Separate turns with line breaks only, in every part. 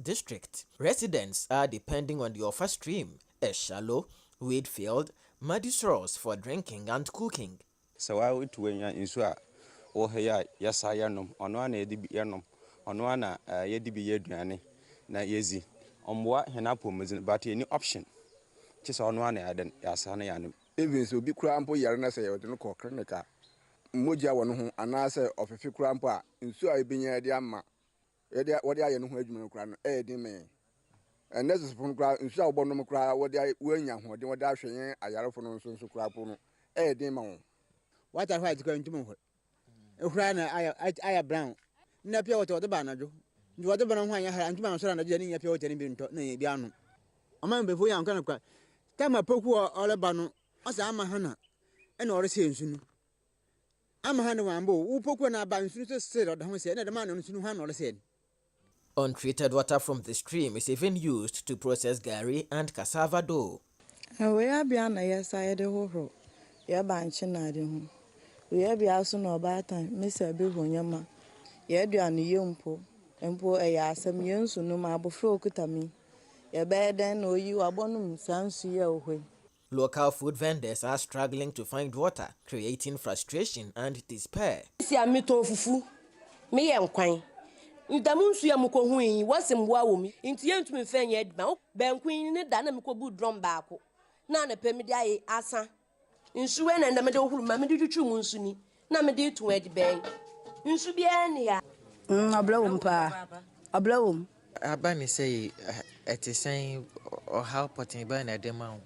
district. Residents are depending on the offer stream, a shallow, weed-filled, muddy source for drinking and cooking.
So I would win in Sua or here, yes, I am on one edibianum, on one yedibi yedriani, na yezi. On what Henapum, but any option. Just on one aden, Yasana.
Even so, be crampo yarna say or the cocranica. Moja one anasa of a few crampa, in so I been a diamma. What I know who crown, me. And that's a phone crowd, and shall bonum cry what I win young, what they were dashing a yarophone so crapono, demon.
What are you going to move? I brown. Napio to the banado. You are the banana and to my son and Jenny appear to be piano. A man before you can cry. Tell my poor all about us. I'm a hana and all the same. I'm a hana wambo, who poke when I buy said or the home said, and the man on Sunuhan said.
Untreated water from the stream is even used to process gari and cassava dough.
We are beyond a yes, I had a horror. You're banching at him. We are be also no bad time, Mr. Bibonyama. You're doing the yumpo, and poor a yasam yuns no marble frokutami. You're better than or you are bonum, sounds away.
Local food vendors are struggling to find water, creating frustration and despair.
See a mito fufu. Me and Quine. Ntamunsu ya muko huyi wasemwa womi nti yentumi fenye edma ben queen ne da na mko bu drum baako na na pemidi aye asa nsuwe na ndamede ohuru ma mede twetwu mu nsu ni na mede tu edi ben nsu bia ne ya
ablawum pa ablawum
abani say it is saying or how potting by na dem ma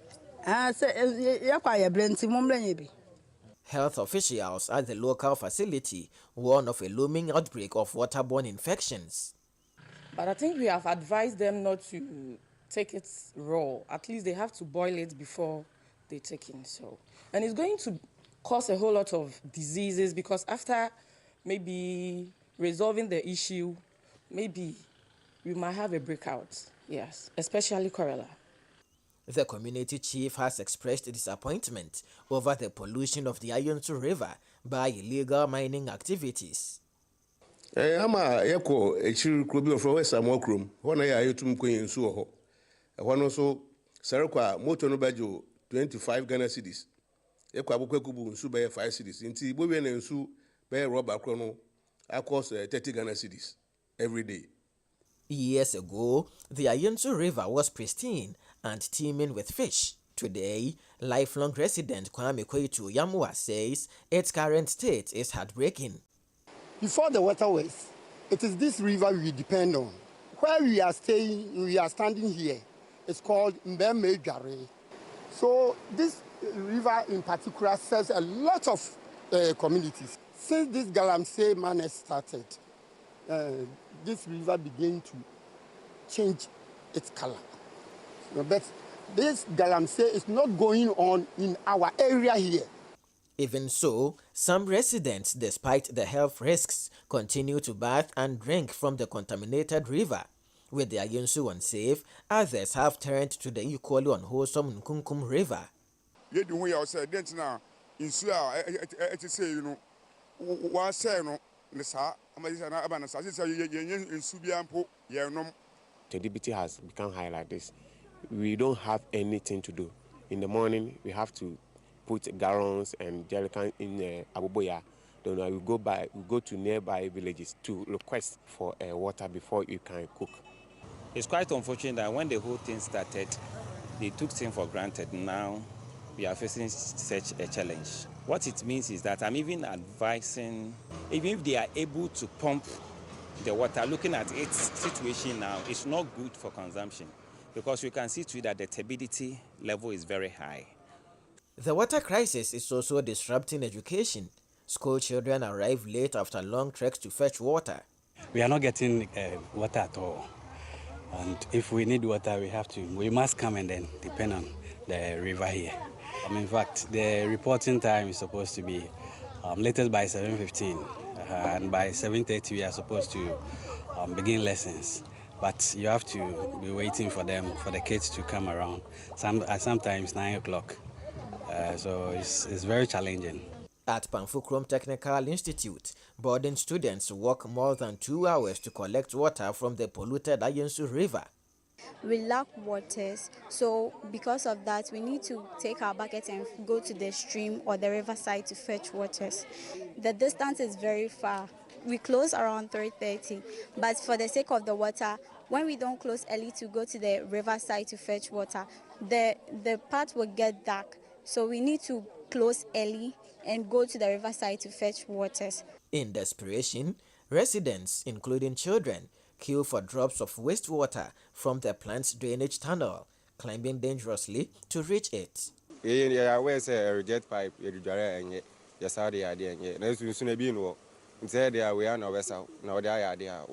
say yakwa ya blenti momrenye bi.
Health officials at the local facility warn of a looming outbreak of waterborne infections.
But I think we have advised them not to take it raw. At least they have to boil it before they take it. So, and it's going to cause a whole lot of diseases because after maybe resolving the issue, maybe we might have a breakout. Yes, especially cholera.
The community chief has expressed disappointment over the pollution of the Ayonsu River by illegal mining activities.
Ama yako echiru krobi of West Amokrum, one ya yotum kwen nsu ho. One also sarekwa moto no bajo 25 Ghana cedis. Ekwa abokwakubu nsu be 5 cedis. Nti bo we na nsu be rubber kro no across 30 Ghana cedis every day.
Years ago, the Ayonsu River was pristine and teeming with fish. Today, lifelong resident Kwanyako Yamwa says its current state is heartbreaking.
Before the waterways, it is this river we depend on. Where we are standing here, it's called Mbeme Gare. So this river in particular serves a lot of communities. Since this Galamsey manner started, this river began to change its color. But this Galamsey is not going on in our area here.
Even so, some residents, despite the health risks, continue to bath and drink from the contaminated river. With the Ayonsu unsafe, others have turned to the equally unwholesome Nkunkum River.
The DBT has become high like this. We don't have anything to do. In the morning, we have to put gallons and jerrycans in Abuboya. Then we go to nearby villages to request for water before you can cook.
It's quite unfortunate that when the whole thing started, they took things for granted. Now we are facing such a challenge. What it means is that I'm even advising, even if they are able to pump the water, looking at its situation now, it's not good for consumption because you can see too that the turbidity level is very high.
The water crisis is also disrupting education. School children arrive late after long treks to fetch water.
We are not getting water at all. And if we need water, we must come and then depend on the river here. In fact, the reporting time is supposed to be latest by 7:15. And by 7:30, we are supposed to begin lessons. But you have to be waiting for the kids to come around. Sometimes 9 o'clock. So it's very challenging.
At Pamfukrom Technical Institute, boarding students walk more than 2 hours to collect water from the polluted Ayensu River.
We lack waters, so because of that, we need to take our buckets and go to the stream or the riverside to fetch waters. The distance is very far. We close around 3:30, but for the sake of the water, when we don't close early to go to the riverside to fetch water, the path will get dark. So we need to close early and go to the riverside to fetch waters.
In desperation, residents, including children, queue for drops of wastewater from the plant's drainage tunnel, climbing dangerously to reach it.
Reject pipe, yes, how they are there. There's soon be no. Say they are we are no vessel. Now they are there.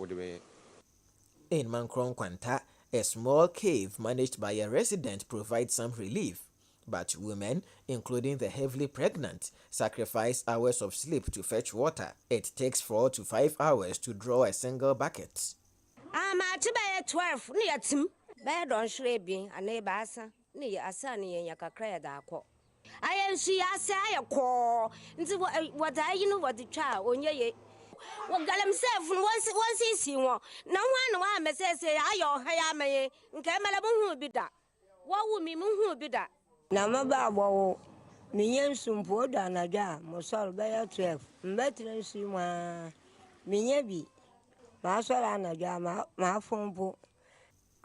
In Mankron Kwanta, a small cave managed by a resident provides some relief. But women, including the heavily pregnant, sacrifice hours of sleep to fetch water. It takes 4 to 5 hours to draw a single bucket.
I'm at 12 near Tim. Bed on Shrebi, a neighbor, near a sunny and Yakakra. I am she, I say, I call into what I know what the child on ye. What got himself once he see one. No one may say, I may, and Camilla who be that. What would me who be that? Namaba, me yen some poor than a jar, Mosal by 12. Better than see one. Me yebi.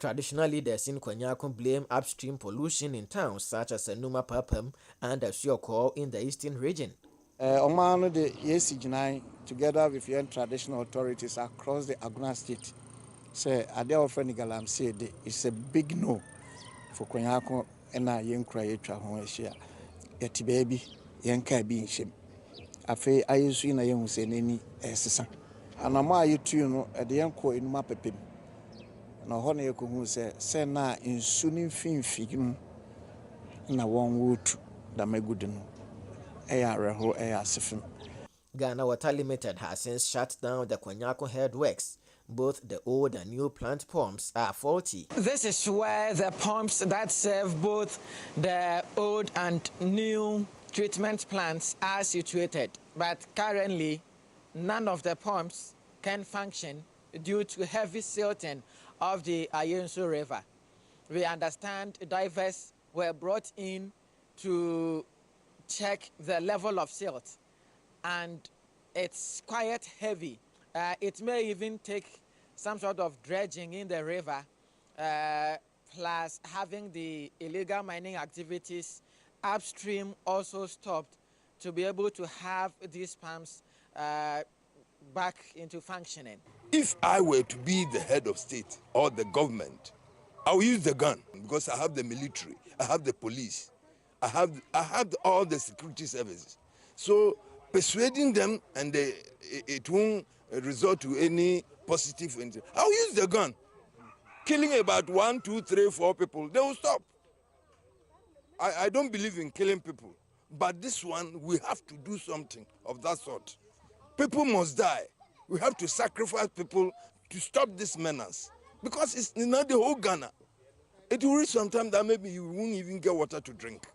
Traditional leaders in Kwanyako blame upstream pollution in towns such as Enuma Papam and Asioko in the eastern region.
Omano the ESG9 together with your traditional authorities across the Aguna state say ade ofreni galam say it's a big no for Kwanyako and a young cry etwa ho ahia. Yeti baby yenka bi nhyem. Afi ayesu na yehu se nani esesa. Anama ayetu no ede yenko enuma pepem. Na ho na yekohu se na nsu ni mfimfi no na won wotu da magudu no.
Ghana Water Limited has since shut down the Kwanyako Headworks. Both the old and new plant pumps are faulty.
This is where the pumps that serve both the old and new treatment plants are situated. But currently, none of the pumps can function due to heavy silting of the Ayensu River. We understand divers were brought in to check the level of silt, and it's quite heavy. It may even take some sort of dredging in the river, plus having the illegal mining activities upstream also stopped to be able to have these pumps back into functioning.
If I were to be the head of state or the government, I will use the gun because I have the military, I have the police, I have all the security services. So persuading them and it won't result to any positive thing. I'll use the gun. Killing about 1, 2, 3, 4 people, they will stop. I don't believe in killing people. But this one, we have to do something of that sort. People must die. We have to sacrifice people to stop this menace. Because it's not the whole Ghana. It will reach some time that maybe you won't even get water to drink.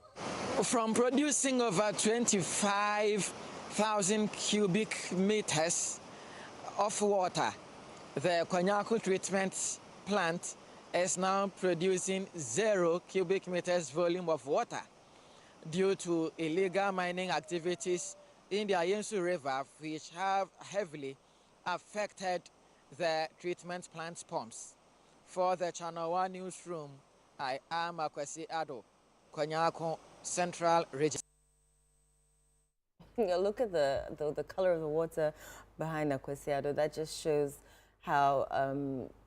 From producing over 25,000 cubic meters of water, the Kwanyako treatment plant is now producing 0 cubic meters volume of water due to illegal mining activities in the Ayensu River, which have heavily affected the treatment plant's pumps. For the ChannelOne newsroom, I am Akwasi Ado, Kwanyako Central Region.
Look at the color of the water behind Akwasi Ado. That just shows how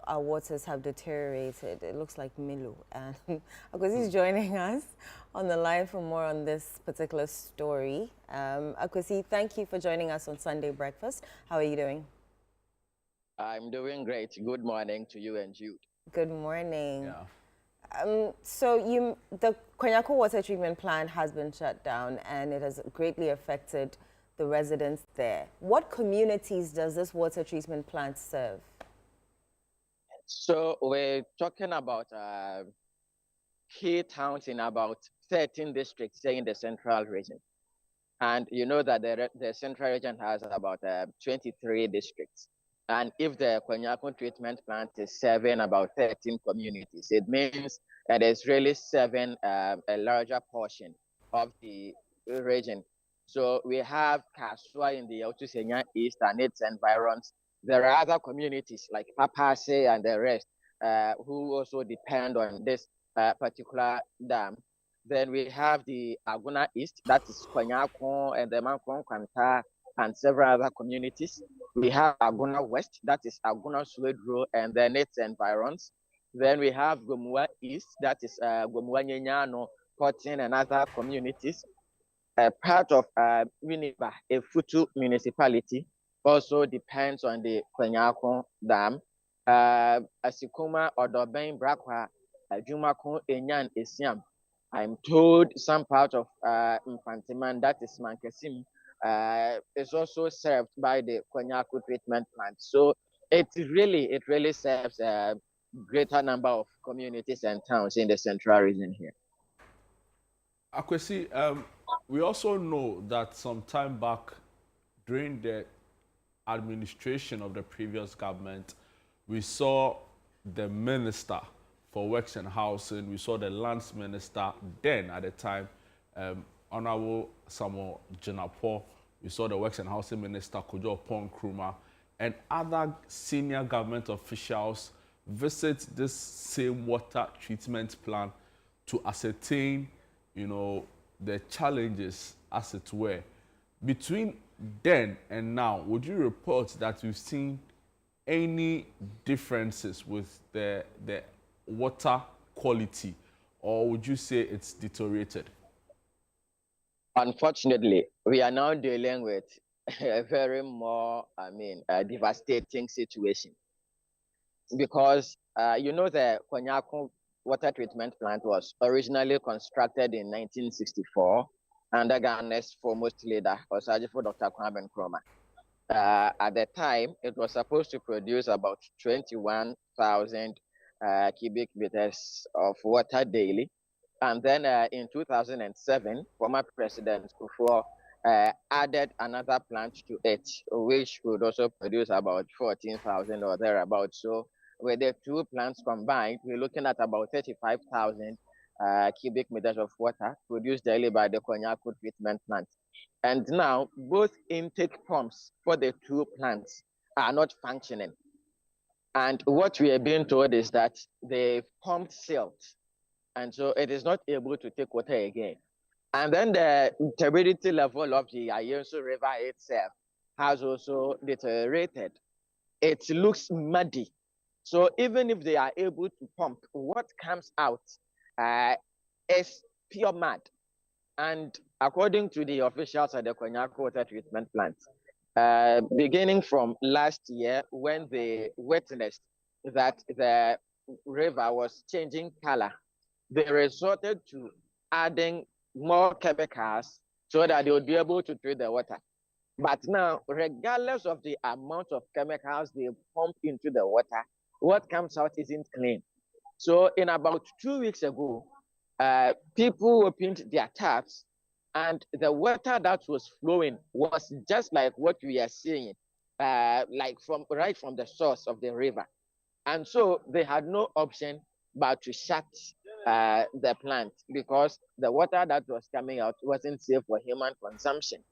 our waters have deteriorated. It looks like Milu. And Akwasi is joining us on the line for more on this particular story. Akwasi, thank you for joining us on Sunday Breakfast. How are you doing?
I'm doing great. Good morning to you and Jude.
Good morning. Yeah. So the Kwanyako water treatment plant has been shut down and it has greatly affected the residents there. What communities does this water treatment plant serve?
So we're talking about key towns in about 13 districts here in the central region. And you know that the central region has about 23 districts. And if the Kwanyako treatment plant is serving about 13 communities, it means that it's really serving a larger portion of the region. So we have Kasua in the Otusenya East and its environs. There are other communities like Papase and the rest who also depend on this particular dam. Then we have the Aguna East, that is Kwanyako and the Mankon Kwanta and several other communities. We have Aguna West, that is Aguna Swedro and then its environs. Then we have Gomua East, that is Gomua Nyenyano, Potin and other communities. Part of Winneba, a Futu municipality, also depends on the Kwanyako Dam. Asikuma, Odoben, Brakwa, Jumako, Enyan, Esiam. I'm told some part of Infantiman, that is Mankesim, is also served by the Kwanyako treatment plant. So it really serves a greater number of communities and towns in the central region here.
Akwesi, we also know that some time back during the administration of the previous government, we saw the minister for Works and Housing, we saw the lands minister then at the time, Honorable Samuel Jinapo, we saw the Works and Housing Minister Kojo Pon Kruma, and other senior government officials visit this same water treatment plant to ascertain, you know, the challenges, as it were. Between then and now, would you report that you've seen any differences with the water quality, or would you say it's deteriorated?
Unfortunately, we are now dealing with a very more, devastating situation. Because, you know, the Kwanyako water treatment plant was originally constructed in 1964 under Ghana's foremost leader, Osajifo Dr. Kwame Nkrumah. At the time, it was supposed to produce about 21,000 cubic meters of water daily. And then in 2007, former President Kufuor added another plant to it, which would also produce about 14,000 or thereabouts. So with the two plants combined, we're looking at about 35,000 cubic meters of water produced daily by the Kwanyako treatment plant. And now both intake pumps for the two plants are not functioning. And what we are being told is that the pump silt, and so it is not able to take water again. And then the turbidity level of the Ayonsu River itself has also deteriorated. It looks muddy. So even if they are able to pump, what comes out is pure mud. And according to the officials at the Kwanyako water treatment plant, beginning from last year, when they witnessed that the river was changing color, they resorted to adding more chemicals so that they would be able to treat the water. But now, regardless of the amount of chemicals they pump into the water, what comes out isn't clean. So in about 2 weeks ago, people opened their taps and the water that was flowing was just like what we are seeing, like right from the source of the river. And so they had no option but to shut the plant because the water that was coming out wasn't safe for human consumption.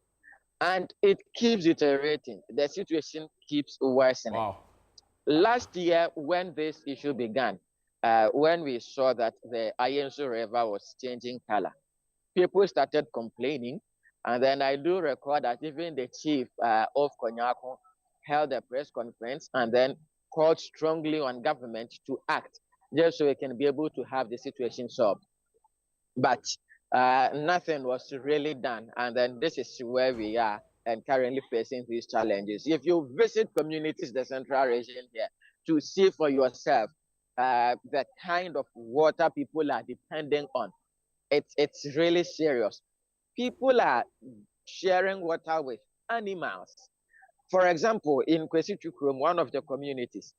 And it keeps deteriorating. The situation keeps worsening.
Wow.
Last year, when this issue began, when we saw that the Ayonsu River was changing color, people started complaining. And then I do record that even the chief of Kwanyako held a press conference and then called strongly on government to act just so we can be able to have the situation solved. But nothing was really done. And then this is where we are and currently facing these challenges. If you visit communities, the central region here, to see for yourself the kind of water people are depending on, it's really serious. People are sharing water with animals. For example, in Kwesichukrum, one of the communities,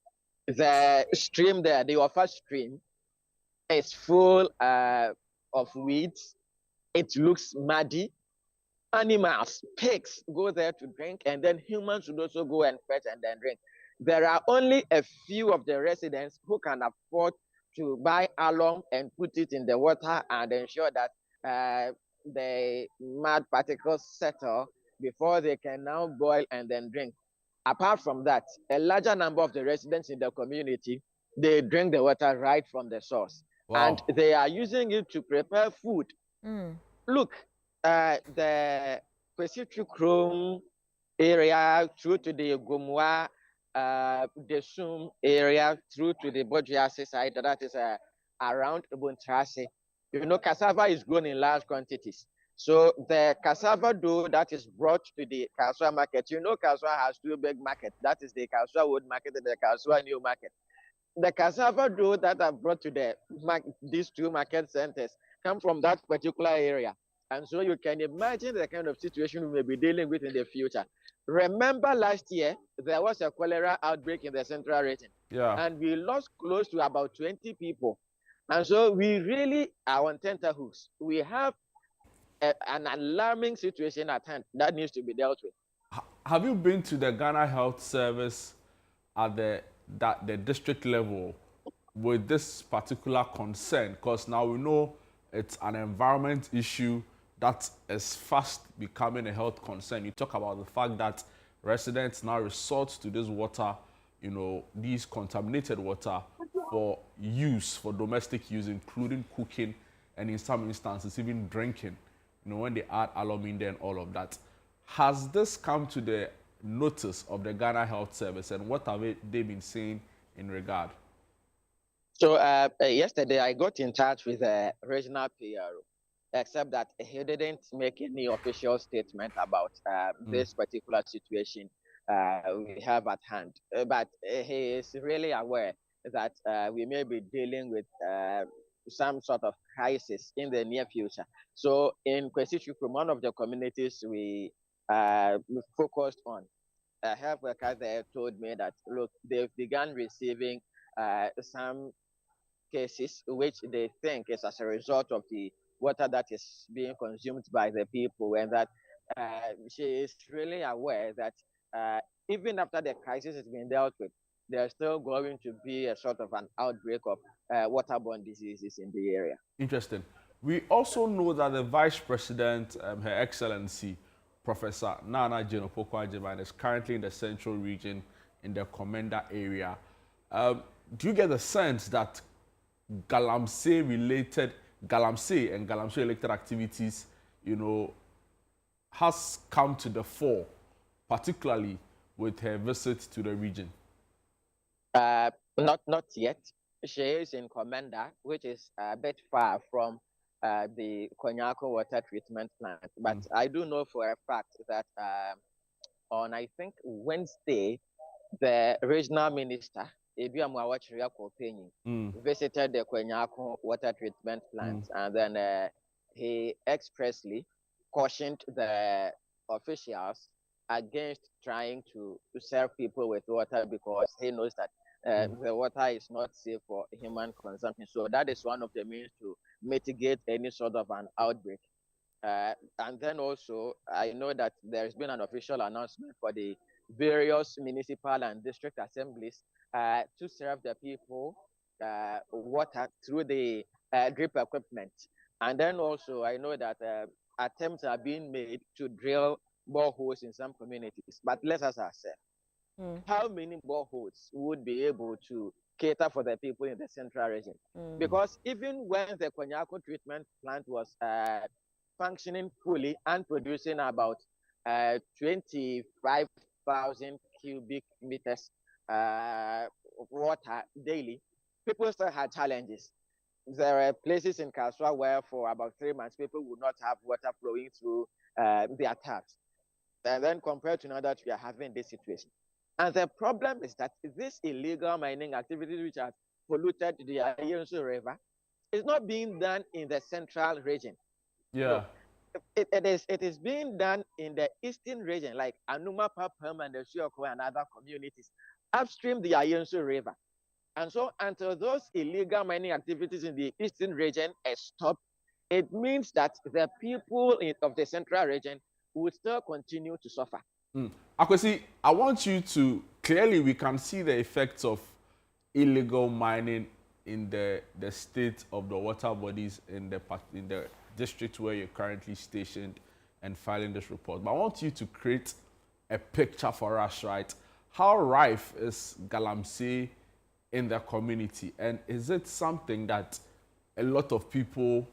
the stream there, the Ofa stream, is full of weeds. It looks muddy. animals, pigs go there to drink, and then humans would also go and fetch and then drink. There are only a few of the residents who can afford to buy alum and put it in the water and ensure that the mud particles settle before they can now boil and then drink. Apart from that, a larger number of the residents in the community, they drink the water right from the source.
Wow.
And they are using it to prepare food. Look, the Kwesitu Chrome area through to the Gomwa, the Sum area through to the Bojiase side, that is around Buntrase. You know, cassava is grown in large quantities. So the cassava dough that is brought to the Kaswa market, you know, Kaswa has two big markets. That is the Kaswa Old Market and the Kaswa New Market. The cassava dough that are brought to these two market centers come from that particular area. And so you can imagine the kind of situation we may be dealing with in the future. Remember last year, there was a cholera outbreak in the central region.
Yeah.
And we lost close to about 20 people. And so we really are on tenterhooks. We have an alarming situation at hand that needs to be dealt with.
Have you been to the Ghana Health Service at the district level with this particular concern? Because now we know it's an environment issue that is fast becoming a health concern. You talk about the fact that residents now resort to this water, you know, these contaminated water for use, for domestic use, including cooking and in some instances even drinking, you know, when they add alum in there and all of that. Has this come to the notice of the Ghana Health Service, and what have they been saying in regard?
So yesterday I got in touch with the regional PRO, except that he didn't make any official statement about this particular situation we have at hand. But he is really aware that we may be dealing with some sort of crisis in the near future. So in Kwesitu, one of the communities we focused on, a health worker there told me that, look, they've begun receiving some cases which they think is as a result of the water that is being consumed by the people, and that she is really aware that even after the crisis has been dealt with, there's still going to be a sort of an outbreak of waterborne diseases in the area.
Interesting. We also know that the Vice President, Her Excellency, Professor Nana Jane Opoku-Agyeman, is currently in the central region in the Komenda area. Do you get the sense that Galamsey and Galamsey-related activities, you know, has come to the fore, particularly with her visit to the region?
Not yet. She is in Komenda, which is a bit far from the Kwanyako water treatment plant. But I do know for a fact that on, I think, Wednesday, the regional minister, visited the Kwanyako water treatment plant, and then he expressly cautioned the officials against trying to serve people with water, because he knows that the water is not safe for human consumption. So that is one of the means to mitigate any sort of an outbreak. And then also, I know that there has been an official announcement for the various municipal and district assemblies to serve the people water through the drip equipment. And then also, I know that attempts are being made to drill boreholes in some communities. But let us ask, how many boreholes would be able to cater for the people in the central region? Because even when the Kwanyako treatment plant was functioning fully and producing about 25,000 cubic meters of water daily, people still had challenges. There are places in Kaswa where for about 3 months, people would not have water flowing through their taps. And then compared to now that we are having this situation. And the problem is that this illegal mining activities which have polluted the Ayonsu River is not being done in the central region.
Yeah.
No, it is being done in the eastern region, like Anuma, Papam, and the Sioko and other communities upstream the Ayonsu River. And so until those illegal mining activities in the eastern region are stopped, it means that the people of the central region we would still continue to suffer.
Akwesi, I want you to, clearly we can see the effects of illegal mining in the state of the water bodies in the district where you're currently stationed and filing this report. But I want you to create a picture for us, right? How rife is galamsey in the community? And is it something that a lot of people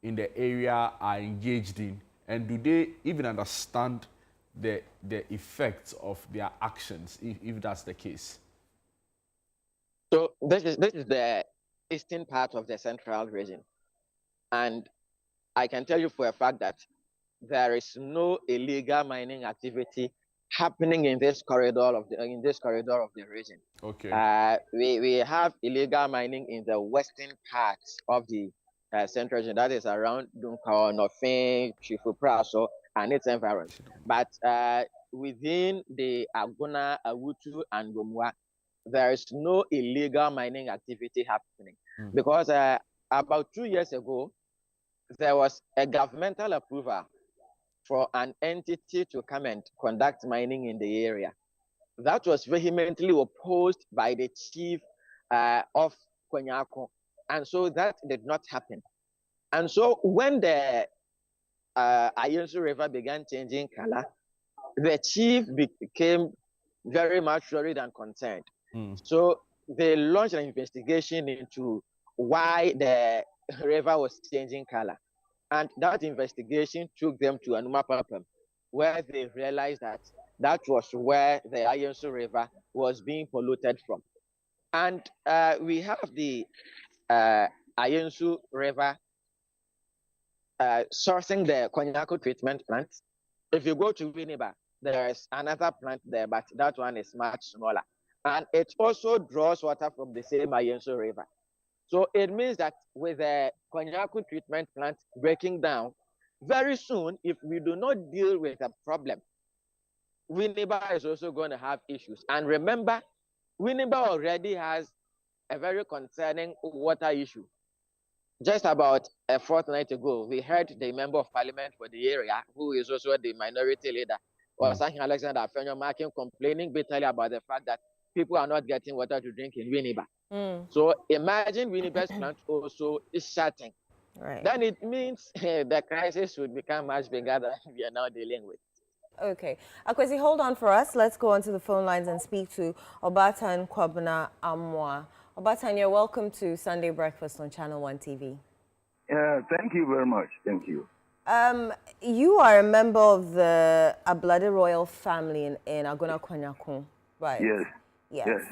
in the area are engaged in? And do they even understand the effects of their actions, if that's the case?
So this is the eastern part of the central region. And I can tell you for a fact that there is no illegal mining activity happening in this corridor of the region.
Okay.
We have illegal mining in the western part of the central region, that is around Dunkao, Nofin, Chifupraso, and its environs. But within the Aguna, Awutu, and Gomwa, there is no illegal mining activity happening. Because about 2 years ago, there was a governmental approval for an entity to come and conduct mining in the area. That was vehemently opposed by the chief of Kwanyako. And so that did not happen. And so when the Ayunsu River began changing color, the chief became very much worried and concerned. So they launched an investigation into why the river was changing color. And that investigation took them to Anumapapam, where they realized that that was where the Ayunsu River was being polluted from. And we have the Ayunsu River sourcing the Kwanyako treatment plant. If you go to Winneba, there is another plant there, but that one is much smaller. And it also draws water from the same Ayunsu River. So it means that with the Kwanyako treatment plant breaking down, very soon, if we do not deal with the problem, Winneba is also going to have issues. And remember, Winneba already has a very concerning water issue. Just about a fortnight ago, we heard the member of parliament for the area, who is also the minority leader, Osahin Alexander Afenyo, complaining bitterly about the fact that people are not getting water to drink in Winneba. So imagine Winneba's plant also is shutting.
Right.
Then it means the crisis would become much bigger than we are now dealing with.
Okay. Akwesi, hold on for us. Let's go onto the phone lines and speak to Obatan Kwabena Amwa. Obatan, you're welcome to Sunday Breakfast on Channel One TV.
Thank you very much. Thank you.
You are a member of the Ablade royal family in Agona Kwanyako, right? Yes.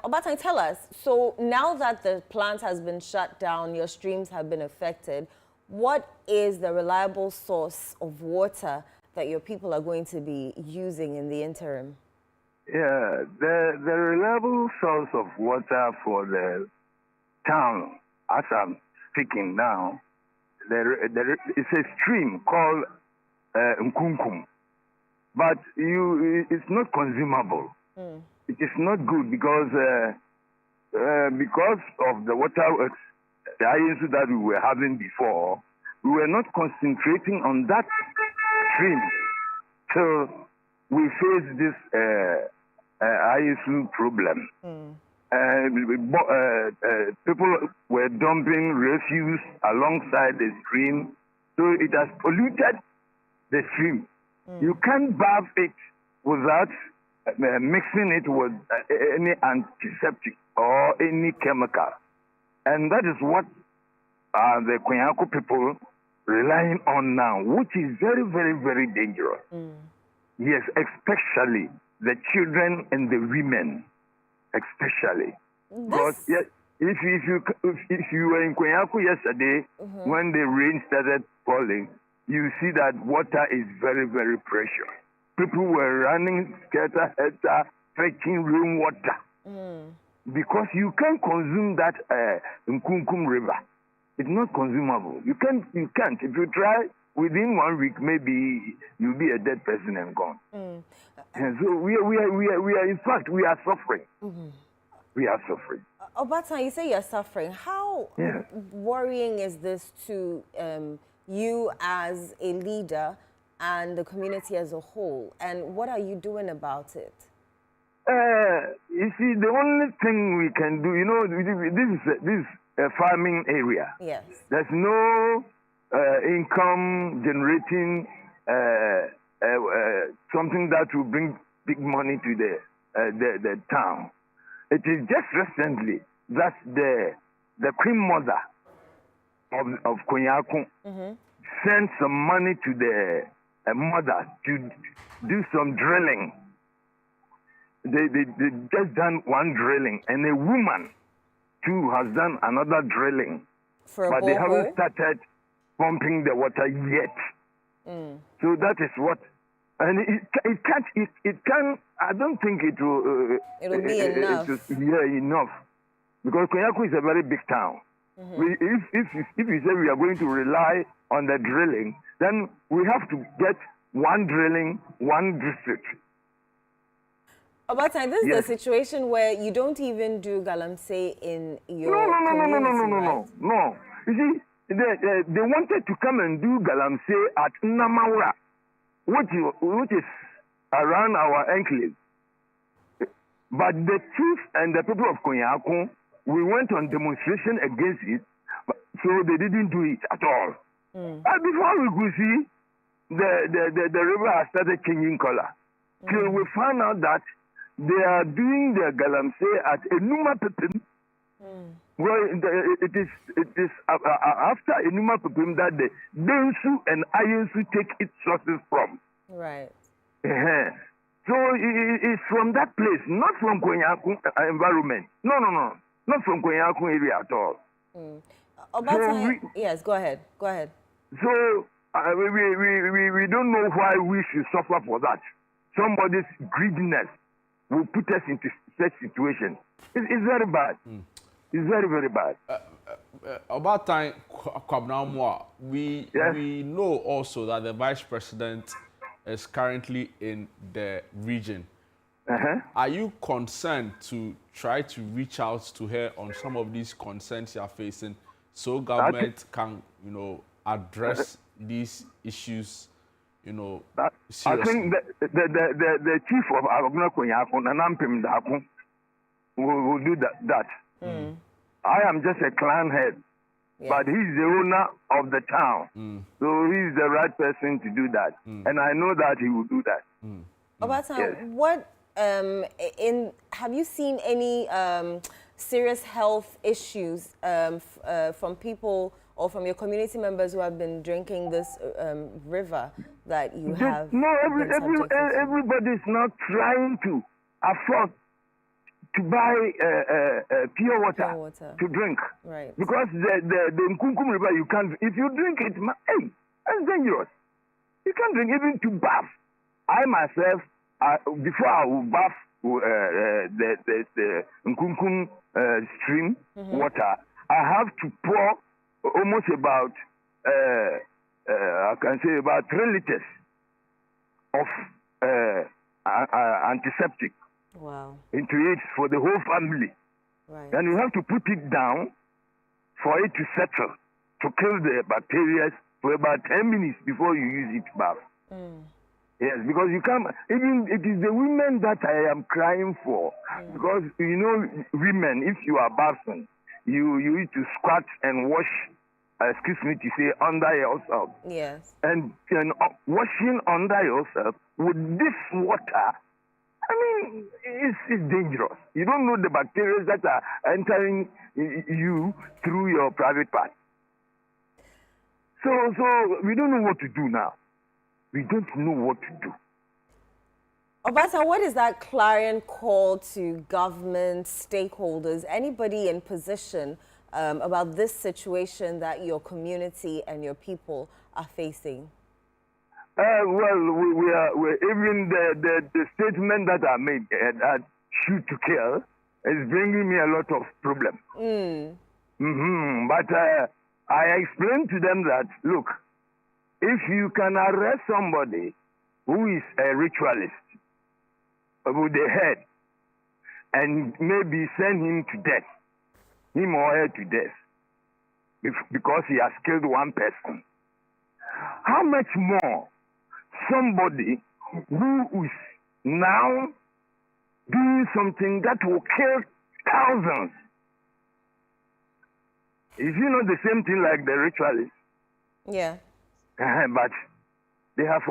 Obatan, tell us, so now that the plant has been shut down, your streams have been affected, what is the reliable source of water that your people are going to be using in the interim?
Yeah, the reliable source of water for the town, as I'm speaking now, it's a stream called Nkunkum, but it's not consumable. It is not good because of the water, the ISU that we were having before, we were not concentrating on that stream. So we face this ISU problem. People were dumping refuse alongside the stream, so it has polluted the stream. You can't bath it without mixing it with any antiseptic or any chemical. And that is what the Kwanyako people relying on now, which is very, very, very dangerous. Yes, especially the children and the women, especially. Because yes, if you were in Kwanyako yesterday, when the rain started falling, you see that water is very, very precious. People were running scatter, fetching rainwater. Because you can't consume that Nkunkum River. It's not consumable. You can't. If you try, within 1 week, maybe you'll be a dead person and gone. And so we are, in fact, we are suffering. We are suffering.
Obatan, you say you're suffering. How worrying is this to you as a leader and the community as a whole? And what are you doing about it?
You see, the only thing we can do, this is a farming area.
Yes.
There's no income generating something that will bring big money to the town. It is just recently that the queen mother of Kwanyako sent some money to the mother to do some drilling. They just done one drilling, and a woman too has done another drilling, but they haven't started pumping the water yet. So that is what, and it can. I don't think it will.
It'll be enough.
Enough, because Kwanyako is a very big town. If you say we are going to rely on the drilling, then we have to get one drilling, one district.
About time, this is a situation where you don't even do galamsey in your community.
No. You see, they wanted to come and do galamsey at Namaura, which is around our enclave. But the chief and the people of Kwanyako, we went on demonstration against it, so they didn't do it at all. Before we could see, the river has started changing color. Till we found out that they are doing the galamsey at Enuma Pepim. Well, it is after Enuma Pepim that the Densu and Ayensu take its sources from.
Right.
So it's from that place, not from Kwanyako environment. No, not from Kwanyako area at all.
Yes, go ahead.
So we don't know why we should suffer for that. Somebody's greediness will put us into such situation. It's very bad. It's very, very bad.
About time, Kwabnaumwa, we know also that the vice president is currently in the region. Are you concerned to try to reach out to her on some of these concerns you are facing, so government can, address these issues, seriously?
I think the chief of Aguna Kwanyako, Nanampim Dako, will do that. I am just a clan head, but he's the owner of the town, so he's the right person to do that, and I know that he will do that.
Obata, what have you seen any serious health issues from people or from your community members who have been drinking this river that you have?
No, everybody's not trying to afford to buy pure water to drink.
Right.
Because the Nkunkum River, you can't, if you drink it, that's dangerous. You can't drink even to bath. I myself, before I will bath the Nkunkum stream water, I have to pour almost about, I can say about 3 liters of antiseptic.
Wow.
Into it for the whole family.
Right.
And you have to put it down for it to settle, to kill the bacteria for about 10 minutes before you use it to bath. Yes, because you can't, even it is the women that I am crying for. Because, women, if you are bathing, you need to squat and wash, excuse me to say, under yourself.
Yes.
And washing under yourself with this water, it's dangerous. You don't know the bacteria that are entering you through your private part. So we don't know what to do now. We don't know what to do.
Obata, what is that clarion call to government, stakeholders, anybody in position about this situation that your community and your people are facing?
We're even the statement that I made that shoot to kill is bringing me a lot of problems. But I explained to them that, look, if you can arrest somebody who is a ritualist with a head and maybe send him to death, him or her to death, because he has killed one person, how much more somebody who is now doing something that will kill thousands. Is you know the same thing like the ritualists?
Yeah.
But they have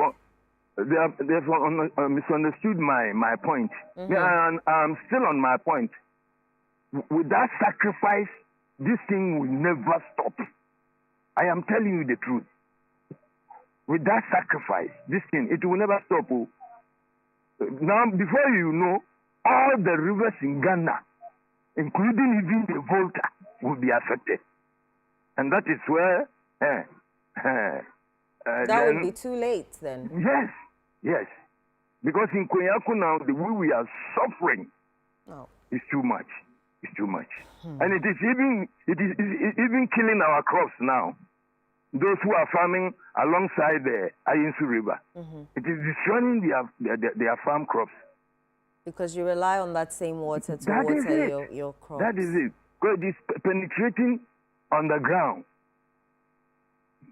misunderstood my point. Yeah, and I'm still on my point. With that sacrifice, this thing will never stop. I am telling you the truth. With that sacrifice, this thing, it will never stop. Now, before you know, all the rivers in Ghana, including even the Volta, will be affected. And that is where...
that would be too late then.
Yes. Because in Kwanyako now, the way we are suffering is too much. It's too much. And it is even killing our crops now. Those who are farming alongside the Ayinsu River. It is destroying their farm crops.
Because you rely on that same water to water your crops.
That is it. Because it is penetrating on the ground.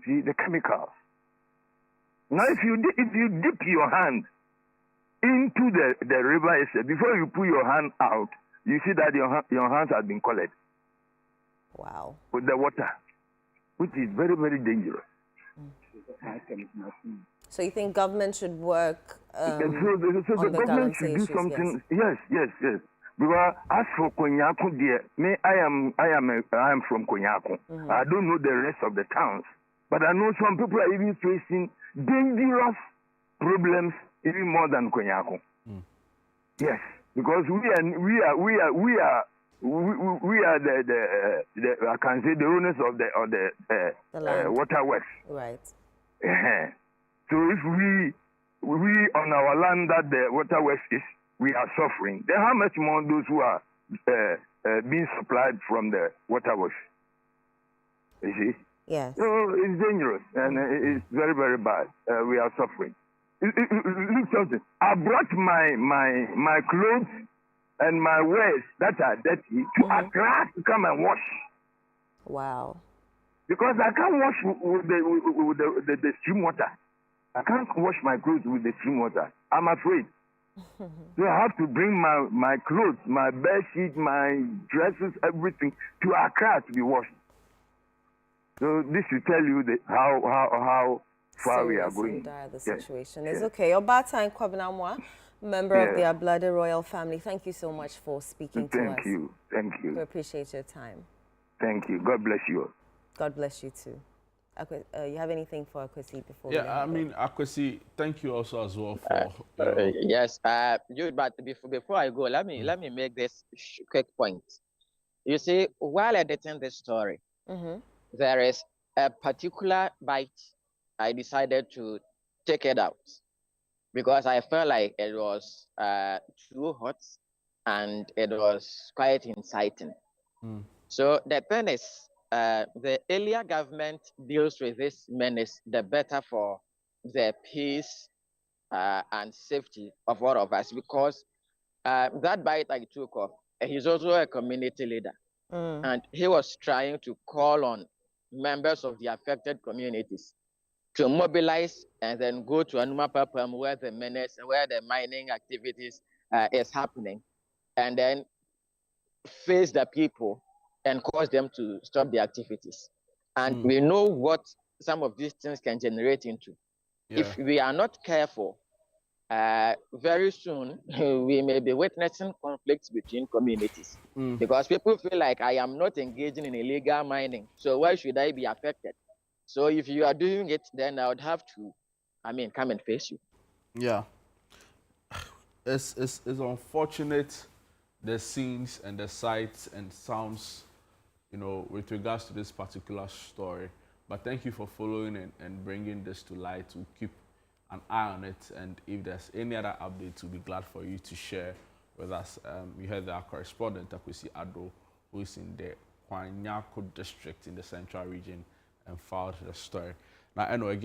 See, the chemicals. Now, if you dip your hand into the river, before you put your hand out, you see that your hands have been colored.
Wow.
With the water, which is very, very dangerous.
So you think government should work
so the government should do something. Yes. Because as for Kwanyako, me, I am from Kwanyako. I don't know the rest of the towns, but I know some people are even facing dangerous problems even more than Kwanyako. Yes, because we are the I can say the owners of the waterworks.
Right.
So if we on our land that the waterworks is, we are suffering, then how much more those who are being supplied from the waterworks? You see?
Yes.
So it's dangerous and it's very, very bad. We are suffering. Look something. I brought my clothes and my wares that are dirty to Accra to come and wash.
Wow.
Because I can't wash with the stream water. I can't wash my clothes with the stream water. I'm afraid. So I have to bring my clothes, my bed sheet, my dresses, everything to Accra to be washed. So this will tell you how far we are going.
The situation is okay. Obata and Kwabinamwa, member of the Ablade royal family, thank you so much for speaking to us.
Thank you.
We appreciate your time.
Thank you. God bless you.
God bless you too. You have anything for Akwesi before?
Yeah, I mean, Akwesi, thank you also as well for.
Yes, but before I go, let me make this quick point. You see, while editing this story, there is a particular bite I decided to take it out because I felt like it was too hot and it was quite inciting. So the thing is, the earlier government deals with this menace, the better for the peace and safety of all of us, because that bite I took off, he's also a community leader. And he was trying to call on members of the affected communities to mobilize and then go to Anuma Papam where the menace, where the mining activities is happening, and then face the people and cause them to stop the activities. And we know what some of these things can generate into. If we are not careful, very soon we may be witnessing conflicts between communities because people feel like I am not engaging in illegal mining, so why should I be affected? So if you are doing it, then I would have to, come and face you.
Yeah, it's unfortunate, the scenes and the sights and sounds, with regards to this particular story. But thank you for following and bringing this to light. We'll keep an eye on it, and if there's any other updates, we'll be glad for you to share with us. We heard our correspondent, Akwesi Ado, who is in the Kwanyako district in the central region, and filed the story. Now, again,